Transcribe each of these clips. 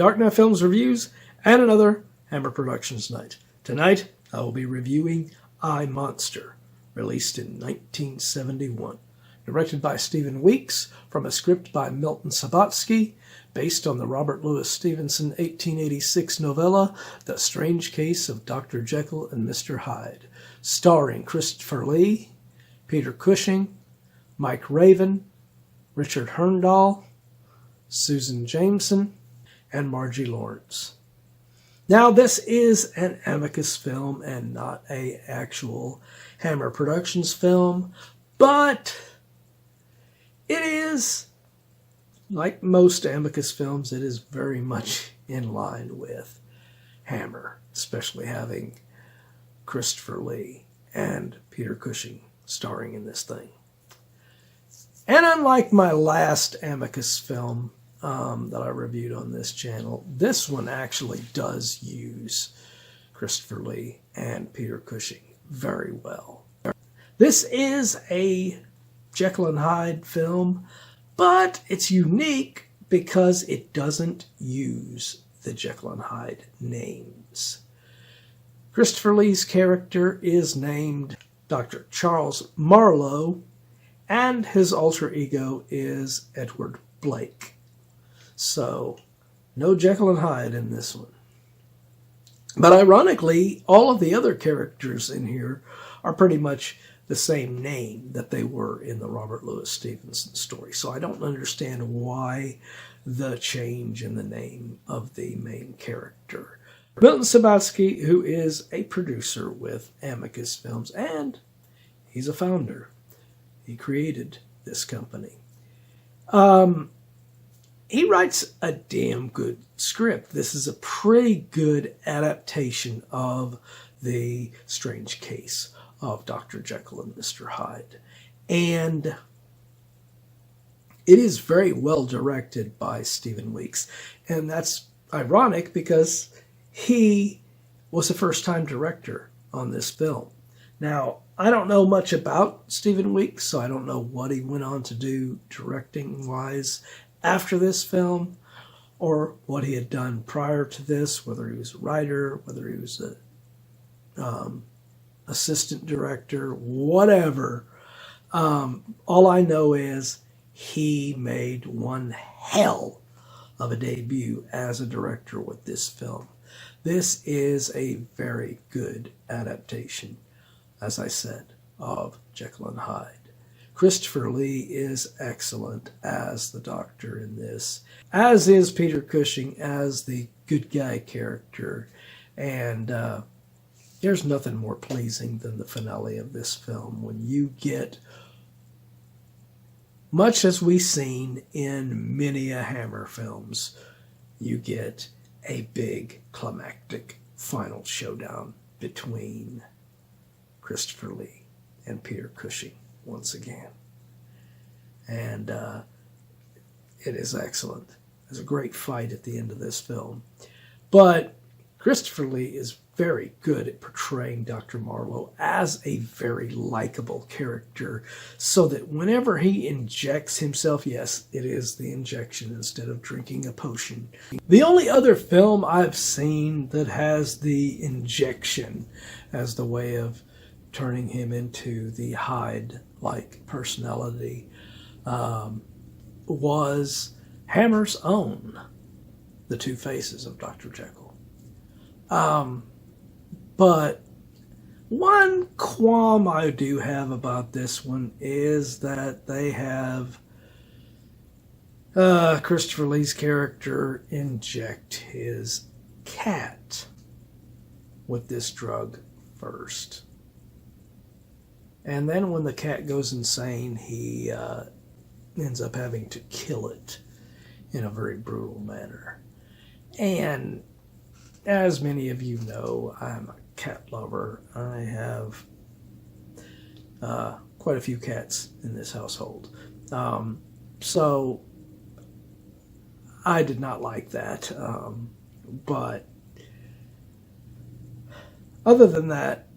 Dark Knight Films reviews and another Hammer Productions night. Tonight, I will be reviewing I, Monster, released in 1971. Directed by Stephen Weeks, from a script by Milton Subotsky, based on the Robert Louis Stevenson 1886 novella, The Strange Case of Dr. Jekyll and Mr. Hyde, starring Christopher Lee, Peter Cushing, Mike Raven, Richard Hurndall, Susan Jameson, and Marjie Lawrence. Now, this is an Amicus film and not an actual Hammer Productions film, but it is, like most Amicus films, it is very much in line with Hammer, especially having Christopher Lee and Peter Cushing starring in this thing. And unlike my last Amicus film that I reviewed on this channel, this one actually does use Christopher Lee and Peter Cushing very well. This is a Jekyll and Hyde film, but it's unique because it doesn't use the Jekyll and Hyde names. Christopher Lee's character is named Dr. Charles Marlowe, and his alter ego is Edward Blake. So, no Jekyll and Hyde in this one. But ironically, all of the other characters in here are pretty much the same name that they were in the Robert Louis Stevenson story. So I don't understand why the change in the name of the main character. Milton Subotsky, who is a producer with Amicus Films, and he's a founder. He created this company. He writes a damn good script. This is a pretty good adaptation of The Strange Case of Dr. Jekyll and Mr. Hyde. And it is very well directed by Stephen Weeks. And that's ironic because he was a first-time director on this film. Now, I don't know much about Stephen Weeks, so I don't know what he went on to do directing-wise after this film, or what he had done prior to this, whether he was a writer, whether he was a assistant director, whatever. All I know is he made one hell of a debut as a director with this film. This is a very good adaptation, as I said, of Jekyll and Hyde. Christopher Lee is excellent as the Doctor in this, as is Peter Cushing as the good guy character. And there's nothing more pleasing than the finale of this film, when you get, much as we've seen in many a Hammer films, you get a big climactic final showdown between Christopher Lee and Peter Cushing once again. And it is excellent. There's a great fight at the end of this film. But Christopher Lee is very good at portraying Dr. Marlowe as a very likable character, so that whenever he injects himself, yes, it is the injection instead of drinking a potion. The only other film I've seen that has the injection as the way of turning him into the Hyde-like personality was Hammer's own The Two Faces of Dr. Jekyll. But one qualm I do have about this one is that they have Christopher Lee's character inject his cat with this drug first. And then when the cat goes insane, he ends up having to kill it in a very brutal manner. And as many of you know, I'm a cat lover. I have quite a few cats in this household. So I did not like that. But other than that,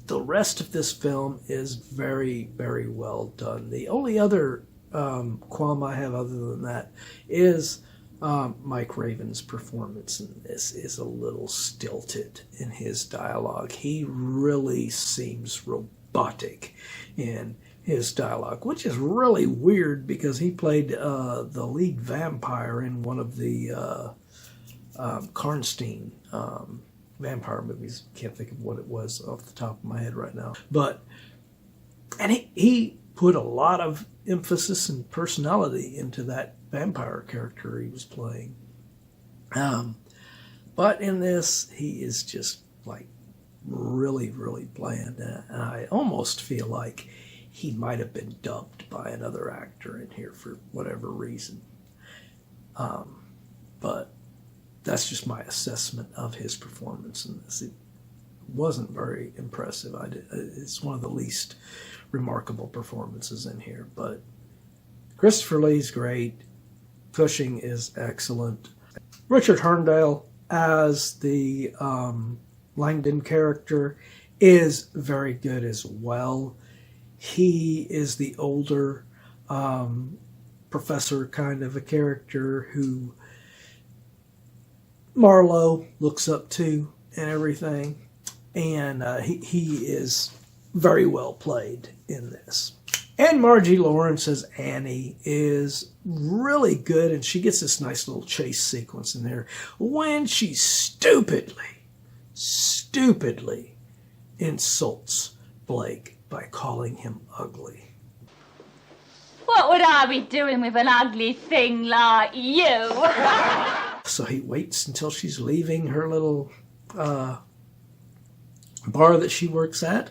the rest of this film is very, very well done. The only other qualm I have other than that is Mike Raven's performance in this is a little stilted in his dialogue. He really seems robotic in his dialogue, which is really weird because he played the lead vampire in one of the Karnstein vampire movies. Can't think of what it was off the top of my head right now. And he put a lot of emphasis and personality into that vampire character he was playing. But in this, he is just like really, really bland. And I almost feel like he might have been dubbed by another actor in here for whatever reason. But that's just my assessment of his performance in this. It wasn't very impressive. It's one of the least remarkable performances in here. But Christopher Lee's great. Cushing is excellent. Richard Hurndall as the Langdon character is very good as well. He is the older professor kind of a character who Marlowe looks up to and everything. And he is very well played in this. And Marjie Lawrence as Annie is really good, and she gets this nice little chase sequence in there when she stupidly insults Blake by calling him ugly. What would I be doing with an ugly thing like you? So he waits until she's leaving her little bar that she works at,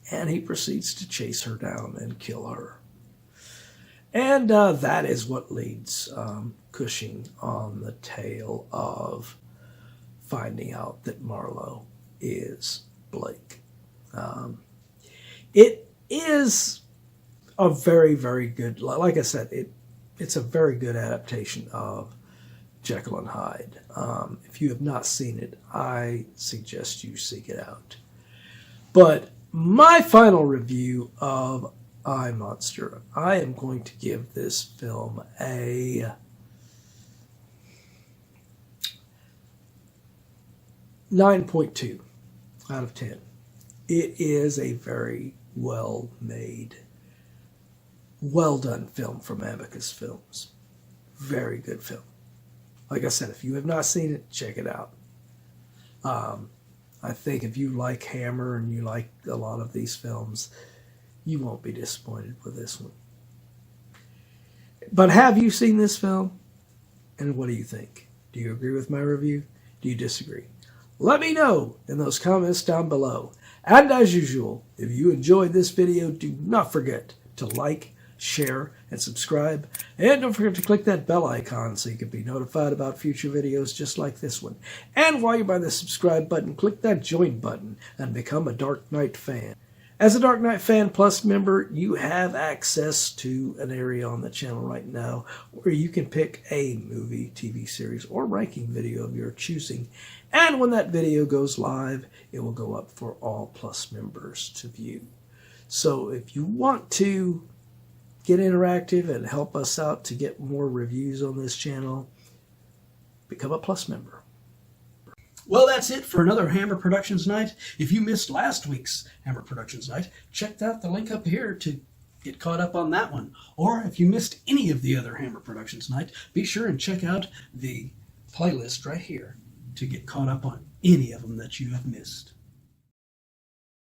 and he proceeds to chase her down and kill her. And that is what leads Cushing on the tail of finding out that Marlowe is Blake. It is a very, very good, like I said, it's a very good adaptation of Jekyll and Hyde. If you have not seen it, I suggest you seek it out. But my final review of I, Monster, I am going to give this film a 9.2 out of 10. It is a very well made, well done film from Amicus Films. Very good film. Like I said, if you have not seen it, check it out. I think if you like Hammer and you like a lot of these films, you won't be disappointed with this one. But have you seen this film? And what do you think? Do you agree with my review? Do you disagree? Let me know in those comments down below. And as usual, if you enjoyed this video, do not forget to like, share, and subscribe. And don't forget to click that bell icon so you can be notified about future videos just like this one. And while you're by the subscribe button, click that join button and become a Dark Knight fan. As a Dark Knight Fan Plus member, you have access to an area on the channel right now where you can pick a movie, TV series, or ranking video of your choosing. And when that video goes live, it will go up for all Plus members to view. So if you want to get interactive and help us out to get more reviews on this channel, become a Plus member. Well, that's it for another Hammer Productions night. If you missed last week's Hammer Productions night, check out the link up here to get caught up on that one. Or if you missed any of the other Hammer Productions night, be sure and check out the playlist right here to get caught up on any of them that you have missed.